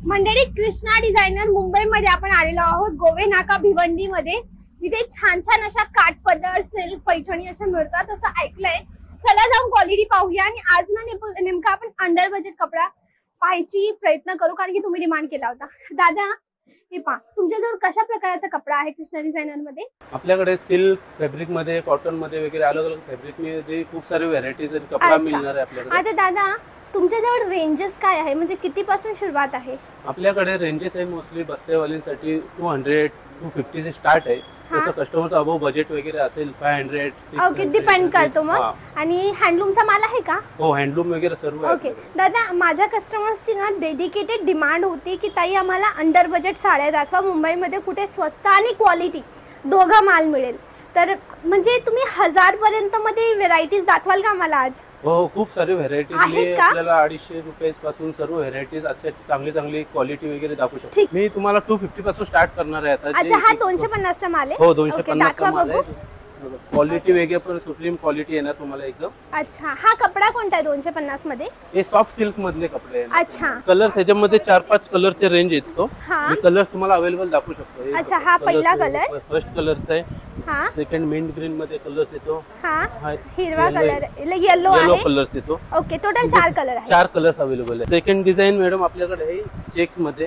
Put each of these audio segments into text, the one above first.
मंडळी, कृष्णा डिझायनर मुंबईमध्ये आपण आलेलो आहोत, गोवे नाका भिवंडी मध्ये, जिथे छान छान अशा काठपदर, सिल्क, पैठणी अशा मिळतात असं ऐकलंय. चला जाऊन क्वालिटी पाहूया. आणि आज ना नेमका आपण अंडर बजेट कपडा पाहायची प्रयत्न करू, कारण की तुम्ही डिमांड केला होता. दादा, हे पहा, तुमच्याजवळ कशा प्रकारचा कपडा आहे कृष्णा डिझायनर मध्ये? आपल्याकडे सिल्क फॅब्रिक मध्ये, कॉटन मध्ये वगैरे अलग अलग फॅब्रिक मध्ये खूप सारे व्हरायटीज कपडा मिळणार आहे आपल्याकडे. आता दादा, तुमच्याजवळ रेंजेस काय आहे, म्हणजे किती पासून सुरुवात आहे? आपल्याकडे रेंजेस आहे मोस्टली बस्तेवालींसाठी 200 250 से स्टार्ट आहे. जसं कस्टमरचं अबव बजेट वगैरे असेल 500 600. ओके, डिपेंड करतो मग. आणि हँडलूमचा माल आहे का? हो, हँडलूम वगैरे सर्व. ओके दादा, माझ्या कस्टमर्सची ना डेडिकेटेड डिमांड होती की ताई आम्हाला अंडर बजेट साड्या दाखवा, मुंबईमध्ये कुठे स्वस्त आणि क्वालिटी दोघा माल मिळेल. तर म्हणजे तुम्ही 1000 पर्यंत मध्ये व्हेरायटीज दाखवाल का मला आज? हो, खूप सारे व्हेरायटीज आपल्याला 250 रुपये पासून सर्व व्हेरायटीज चांगली चांगली क्वालिटी वगैरे दाखवू शकतो. मी तुम्हाला 250 पासून स्टार्ट करणार आहे आता. अच्छा, हा 250 चा माल आहे? हो, 250 चा माल आहे. क्वालिटी वगैरे पण सुप्रीम क्वालिटी येणार तुम्हाला एकदम. अच्छा, हा कपडा कोणता आहे 250 मध्ये? हे सॉफ्ट सिल्क मधले कपडे आहेत. अच्छा, कलर ह्याच्यामध्ये 4-5 कलरचे रेंज येतो. मी कलर तुम्हाला अवेलेबल दाखवू शकतो. अच्छा, हा पहिला कलर फर्स्ट कलरचा आहे. हा, सेकंड मिंट ग्रीन मध्ये कलर्स येतो. हा, हिरवा कलर, येलो कलर्स येतो. ओके, टोटल 4 कलर आहे. 4 कलर्स अवेलेबल आहे. सेकंड डिझाइन मॅडम आपल्याकडे आहे चेक्स मध्ये,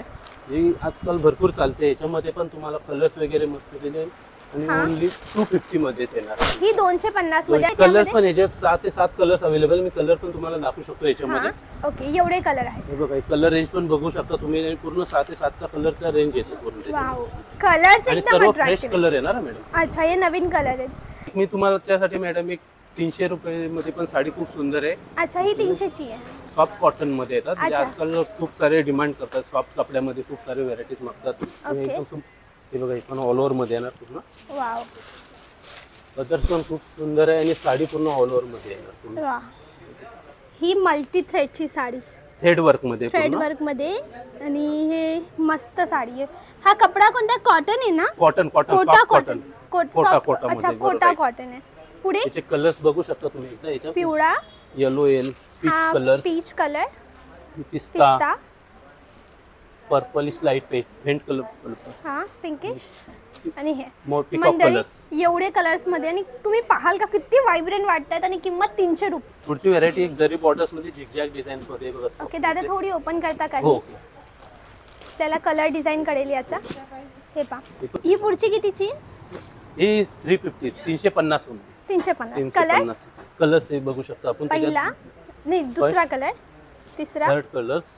जी आजकाल भरपूर चालते. याच्यामध्ये पण तुम्हाला कलर्स वगैरे मस्त दिले आणि ओनली 250 मध्येच येणार. ही 250 मध्ये. कलर्स पण याच्यात 6 ते 7 कलर्स अवेलेबल. मी कलर पण तुम्हाला दाखवू शकतो याच्यामध्ये. ओके, एवढे कलर आहेत. हे बघा, कलर रेंज पण बघू शकता तुम्ही. पूर्ण 6 ते 7 चा कलरचा रेंज येतो पूर्ण. वाव, कलर्स एकदम सर्व फ्रेश कलर येणार मॅडम. अच्छा, हे नवीन कलर आहेत. मी तुम्हाला त्यासाठी मॅडम एक 300 रुपये मध्ये पण साडी खूप सुंदर आहे. अच्छा, ही 300 ची आहे. सॉफ्ट कॉटन मध्ये येतात. आजकाल खूप सारे डिमांड करतात सॉफ्ट कपड्यामध्ये, खूप सारे व्हरायटीज मागतात. हे बघा, पण ऑल ओव्हर मध्ये येणार पूर्ण. वाव, कलर्स पण खूप सुंदर आहे आणि साडी पूर्ण ऑल ओव्हर मध्ये येणार पूर्ण. वाह, ही मल्टी थ्रेडची साडी, थ्रेड वर्क मध्ये, थ्रेड वर्क मध्ये. आणि हे मस्त साडी आहे. हा कपडा कोणता? कॉटन आहे ना? Cotton, Kota cotton. अच्छा, कोटा कॉटन आहे. पुढे याचे कलर्स बघू शकता तुम्ही एकदा. याचा पिवळा, येलो येल, पीच कलर, पीच कलर, पिस्ता, पर्पलिश लाइट फेंट कलर, हा पिंकिश. आणि हे मंडळी एवढे कलर्स मध्ये, आणि तुम्ही पाहाल का किती व्हायब्रंट वाटतात. आणि किंमत 300 रुपये. पुढची व्हरायटी एक जरी बॉर्डर्स मध्ये झिगझॅग डिझाइन मध्ये बघा. ओके दादा, थोडी ओपन करता का? हो, त्याला कलर डिझाइन करेल याचा. हे पहा, ही पुढची कितीची? ही 350 350 350. कलर्स हे बघू शकता आपण. पहिला नाही, दुसरा कलर, तिसरा, थर्ड कलर्स.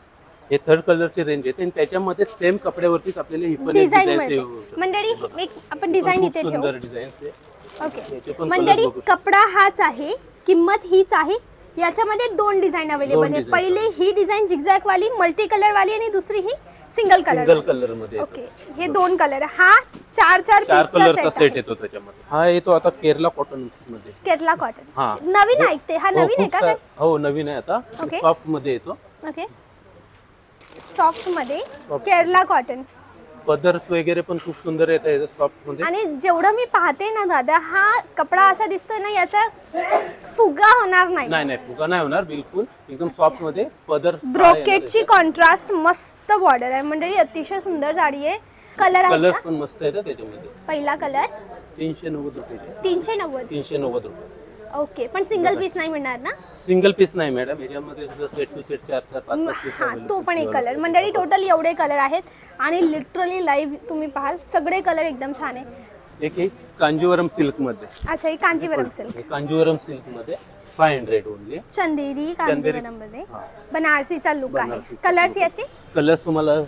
हे थर्ड कलरची रेंज येते आणि त्याच्यामध्ये सेम कपड्यावरतीच आपल्याला ही पण डिझाइन मंडळी. एक आपण डिझाइन इथे ठेवू. सुंदर डिझाइन आहे. ओके मंडळी, कपडा हाच आहे, किंमत हीच आहे. याच्यामध्ये 2 डिझाइन अवेलेबल आहे. पहिले ही डिझाइन झिगझॅग वाली, मल्टी कलर वाली, आणि दुसरी ही सिंगल कलर मध्ये. ओके, हे 2 कलर. हा 4 कलरचा सेट येतो त्याच्यामध्ये. हा येतो आता केरला कॉटन मध्ये. केरला कॉटन नवीन ऐकते. हा नवीन आहे का? हो, नवीन आहे आता. सॉफ्ट मध्ये येतो. ओके, सॉफ्ट मध्ये केरला कॉटन. पदर्स वगैरे पण खूप सुंदर येत आहे सॉफ्ट मध्ये. आणि जेवढं मी पाहते ना दादा, हा कपडा असा दिसतोय ना, याचा फुगा होणार नाही. नाही, फुगा नाही होणार, बिलकुल एकदम सॉफ्ट मध्ये. पदर ब्रोकेटची कॉन्ट्रास्ट, मस्त बॉर्डर आहे मंडळी. अतिशय सुंदर साडी आहे. कलर्स पण मस्त आहेत त्याच्यामध्ये. पहिला कलर 390 रुपये. 390 रुपये. ओके, पण सिंगल पीस नाही मिळणार ना? सिंगल पीस नाही मॅडम, याच्यामध्ये सेट टू सेट 4-5 पीस. हा, तो पण एक कलर. मंडळी, टोटल एवढे कलर आहेत. आणि लिटरली लाईव्ह तुम्ही पाहाल, सगळे कलर एकदम छान आहे. एक कांजीवरम सिल्क मध्ये. अच्छा, ही कांजीवरम सिल्क. कांजीवरम सिल्क मध्ये 500 ओनली. चंदेरी कांजीवरम मध्ये बनारसीचा लुक आहे. कलर्स याचे कलर्स तुम्हाला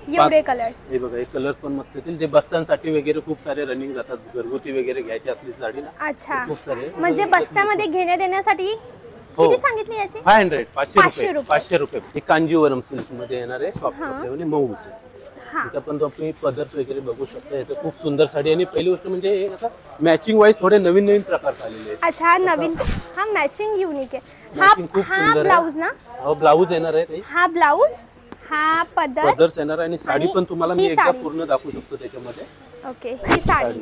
एवढे कलर्स. हे बघा, हे कलर पण मस्त येतील. जे बस्त्यांसाठी वगैरे खूप सारे रनिंग जातात, घरगुती वगैरे घ्यायची असली साडी ना. अच्छा, खूप सारे म्हणजे बस्त्यामध्ये घेण्या देण्यासाठी. किती सांगितली याची? 500 रुपये. हे कांजीवरम सिल्क मध्ये येणार आहे, सॉफ्ट कपड्यामध्ये, मऊचे. त्याचा पण तुम्ही पदर्स वगैरे बघू शकता. याचं खूप सुंदर साडी. आणि पहिली गोष्ट म्हणजे आता मॅचिंग वाईज थोडे नवीन प्रकार आलेले आहेत. अच्छा, नवीन. हा मॅचिंग युनिक आहे. हा ब्लाउज ना? हो, ब्लाउज येणार आहे. हा ब्लाउज, हा पदर्स येणार. आणि साडी पण तुम्हाला मी एकदा पूर्ण दाखवू शकतो त्याच्यामध्ये. ओके, ही साडी.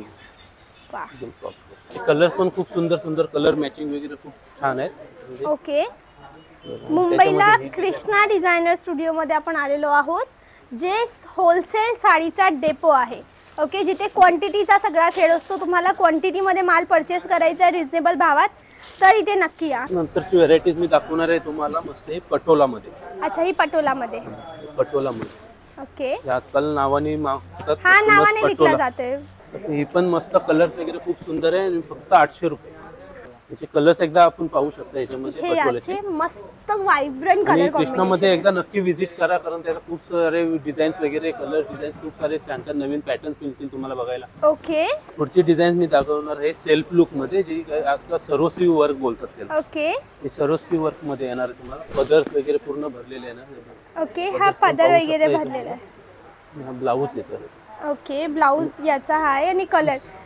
वाह, एकदम सॉफ्ट. कलर पण खूप सुंदर कलर मॅचिंग वगैरे खूप छान आहेत. ओके, मुंबईला कृष्णा डिझायनर स्टुडिओ मध्ये आपण आलेलो आहोत. जे होलसेल साडीचा डेपो आहे. ओके, जिथे क्वांटिटीचा सगळा खेळ असतो. तुम्हाला क्वांटिटीमध्ये माल परचेस करायचा आहे रिझनेबल भावात, तर इथे नक्की या. नंतरची व्हरायटीज मी दाखवणार आहे तुम्हाला मस्त पटोलामध्ये. अच्छा, ही पटोलामध्ये. पटोलामध्ये ओके, आजकाल नावाने मागतात. हा नावाने विकला जातोय. ही पण मस्त कलर्स वगैरे खूप सुंदर आहे आणि फक्त 800 रुपये. याचे कलर्स एकदा आपण पाहू शकता याच्यामध्ये. हे याचे मस्त व्हायब्रंट कलर कॉम्बिनेशन. कृष्णामध्ये एकदा नक्की विजिट करा, कारण त्याला खूप सारे डिझाईन्स वगैरे कलर डिझाईन्स खूप सारे छान छान नवीन पॅटर्न्स मिळतील तुम्हाला बघायला. ओके, पुढची डिझाईन मी दाखवणार हे सेल्फ लुक मध्ये, जी आजकाल सरोस्वी वर्क बोलतात त्याला. ओके, हे सरोस्वी वर्क मध्ये येणार तुम्हाला. पदर वगैरे पूर्ण भरलेले येणार. ओके, हा पदर वगैरे भरलेला आहे. हा ब्लाऊज येतो. ओके, ब्लाऊज याचा आहे आणि कलर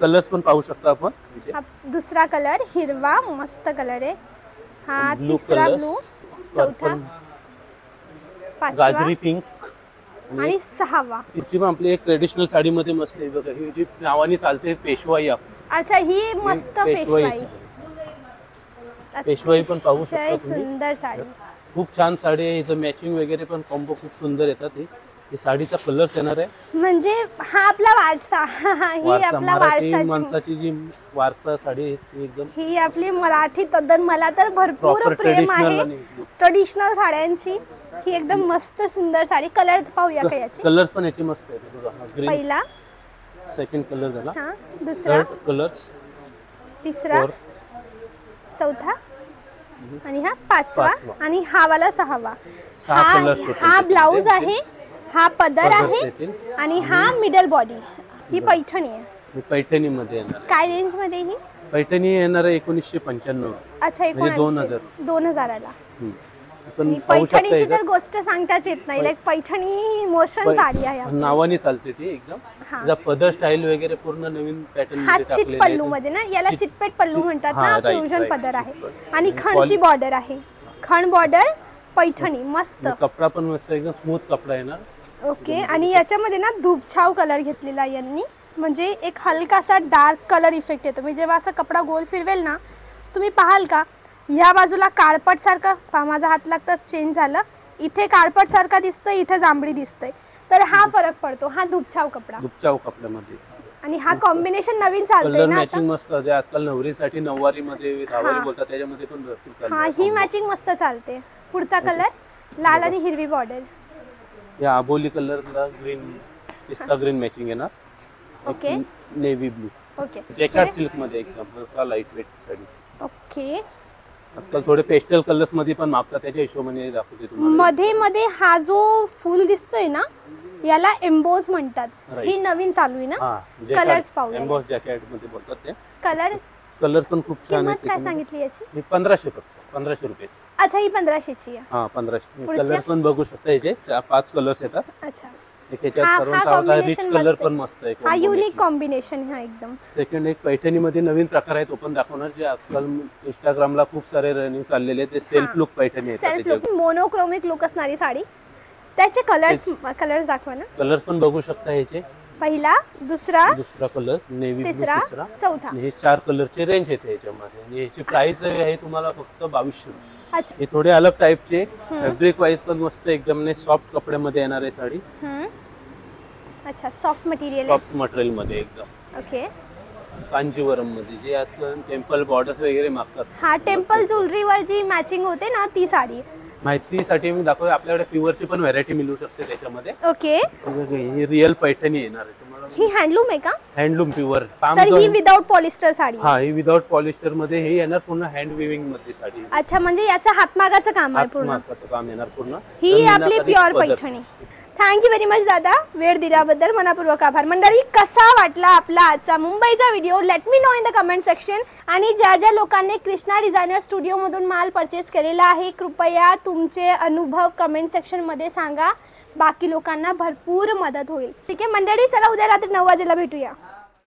कलर्स पण पाहू शकता आपण. हा दुसरा कलर हिरवा मस्त कलर आहे. हा तिसरा ब्लू, चौथा, पाचवा, गाजरी पिंक आणि सहावा. हिची पण आपली एक ट्रेडिशनल साडी मध्ये मस्त आहे बघा. ही जी नावाने चालते पेशवाई. अच्छा, ही मस्त पेशवाई. पेशवाई पण पाहू शकता तुम्ही. सुंदर साडी, खूप छान साडी आहे. हिचं मॅचिंग वगैरे पण कॉम्बो खूप सुंदर येतात. ही साडीचा कलर्स येणार आहे. म्हणजे हा आपला वारसा. ही आपला वारसा, माणसाची जी वारसा साडी एकदम. ही आपली मराठी तद्दन. मला तर भरपूर प्रेम आहे ट्रेडिशनल साड्यांची. ही एकदम मस्त सुंदर साडी. कलर पाहूया का याचे? कलर्स पण याचे मस्त आहेत. पहिला, सेकंड कलर झाला. हा दुसरा, कलर्स, तिसरा, चौथा आणि हा पाचवा आणि हा वाला सहावा. हा ब्लाऊज आहे, हा पदर आहे आणि हा मिडल बॉडी. ही पैठणी आहे. पैठणी मध्ये येणार. काय रेंज मध्ये ही पैठणी येणार आहे? 1995. अच्छा, 2000 ला. पण पैठणीची तर गोष्ट सांगताच येत नाही. लाईक पैठणी इमोशन साडी आहे. नावाने चालते ती एकदम. तिचा पदर स्टाईल वगैरे पूर्ण नवीन पॅटर्न मध्ये टाकलेला आहे. चिट पल्लू मध्ये ना, याला चिटपेट पल्लू म्हणतात ना. फ्युजन पदर आहे आणि खणची बॉर्डर आहे. खण बॉर्डर पैठणी मस्त. कपडा पण मस्त एकदम स्मूथ कपडा आहे ना. ओके, आणि याच्यामध्ये ना धूपछाव कलर घेतलेला यांनी. म्हणजे एक हलकासा डार्क कलर इफेक्ट येतो. मी जेव्हा असा कपडा गोल फिरवेल ना, तुम्ही पाहाल का ह्या बाजूला काळपट सारखं, माझा हात लागताच चेंज झालं. इथे काळपट सारखा दिसतंय, इथे जांभळी दिसतंय. तर हा फरक पडतो. हा धूपछाव कपडा. धूपछाव कपड्यामध्ये. आणि हा कॉम्बिनेशन नवीन चालतोय ना. मॅचिंग मस्त आहे. आजकाल नवरीसाठी नऊवारी मध्ये धावरी बोलतात, त्याच्यामध्ये पण भरपूर. हा, ही मॅचिंग मस्त चालते. पुढचा कलर लाल आणि हिरवी बॉर्डर. या आबोली कलरला ग्रीन, पिस्ता ग्रीन मॅचिंग येणार. Okay, navy blue. Okay, jacket silk मध्ये एकदम लाईट वेट साडी. ओके, आजकाल थोडे पेस्टल कलर्स मध्ये पण मागतात, त्याच्या हिशोबाने दाखवते तुम्हाला. मध्ये मध्ये हा जो फुल दिसतोय ना, याला एम्बोज म्हणतात. ही नवीन चालू आहे ना. कलर्स पाहूया. एम्बोज जॅकेट मध्ये बोलतात ते. कलर पण खूप छान आहे. काय सांगितली याची? 1500 रुपये. अच्छा, ही 1500 ची आहे. हा, 1500. कलर पण बघू शकता. याचे 5 कलर्स येतात. अच्छा, त्याच्यात सर्वांचा रिच कलर पण मस्त आहे. हा युनिक कॉम्बिनेशन आहे एकदम. सेकंड एक पैठणी मध्ये नवीन प्रकार आहे, तो पण दाखवणार. जे आजकाल इंस्टाग्रामला खूप सारे रनिंग चाललेले आहेत. ते सेल्फ लुक पैठणी आहेत. सेल्फ लुक, मोनोक्रोमिक लुक असणारी साडी. त्याचे कलर्स दाखवा ना. कलर्स पण बघू शकता. याचे पहिला, दुसरा कलर नेव्ही ब्लू, तिसरा, चौथा. हे 4 कलरचे रेंज येते याच्यामध्ये. आणि याची प्राइस आहे तुम्हाला फक्त 2200 रुपये. अच्छा, हे थोडे अलग टाइपचे. फॅब्रिक वाईज पण मस्त एकदम सॉफ्ट कपड्यामध्ये येणार आहे साडी. अच्छा, सॉफ्ट मटेरियल. सॉफ्ट मटेरियल मध्ये एकदम. ओके, कांजीवरम मध्ये जे आजकाल टेम्पल बॉर्डर वगैरे मागतात. हा, टेम्पल ज्वेलरीवर जी मॅचिंग होते ना, ती साडी. माहितीसाठी मी दाखवतो. आपल्याकडे प्युअरची पण व्हरायटी मिळू शकते त्याच्यामध्ये. ओके, ही रिअल पैठणी येणार आहे तुम्हाला. ही हँडलूम आहे का? Handloom pure. तर ही विदाउट पॉलिस्टर साडी. हा, ही विदाउट पॉलिस्टर मध्ये हे येणार पूर्ण हँड विविंग मध्ये साडी. अच्छा, म्हणजे याच्या हातमागाचं काम आहे पूर्ण. हातमागाचं काम येणार पूर्ण. ही आपली pure Paithani. Thank you very much दादा, वेळ दिल्याबद्दल मनपूर्वक आभार. मंडळी, कसा वाटला आपला आजचा मुंबईचा video? Let me know in the comment section. आणि ज्या लोकांनी कृष्णा डिझायनर स्टुडिओ मधून माल परचेस केलेला आहे, कृपया तुमचे अनुभव कमेंट सेक्शन मध्ये सांगा. बाकी लोकांना भरपूर मदत होईल. ठीक आहे मंडळी, चला उद्या रात्री 9 वाजेला भेटूया.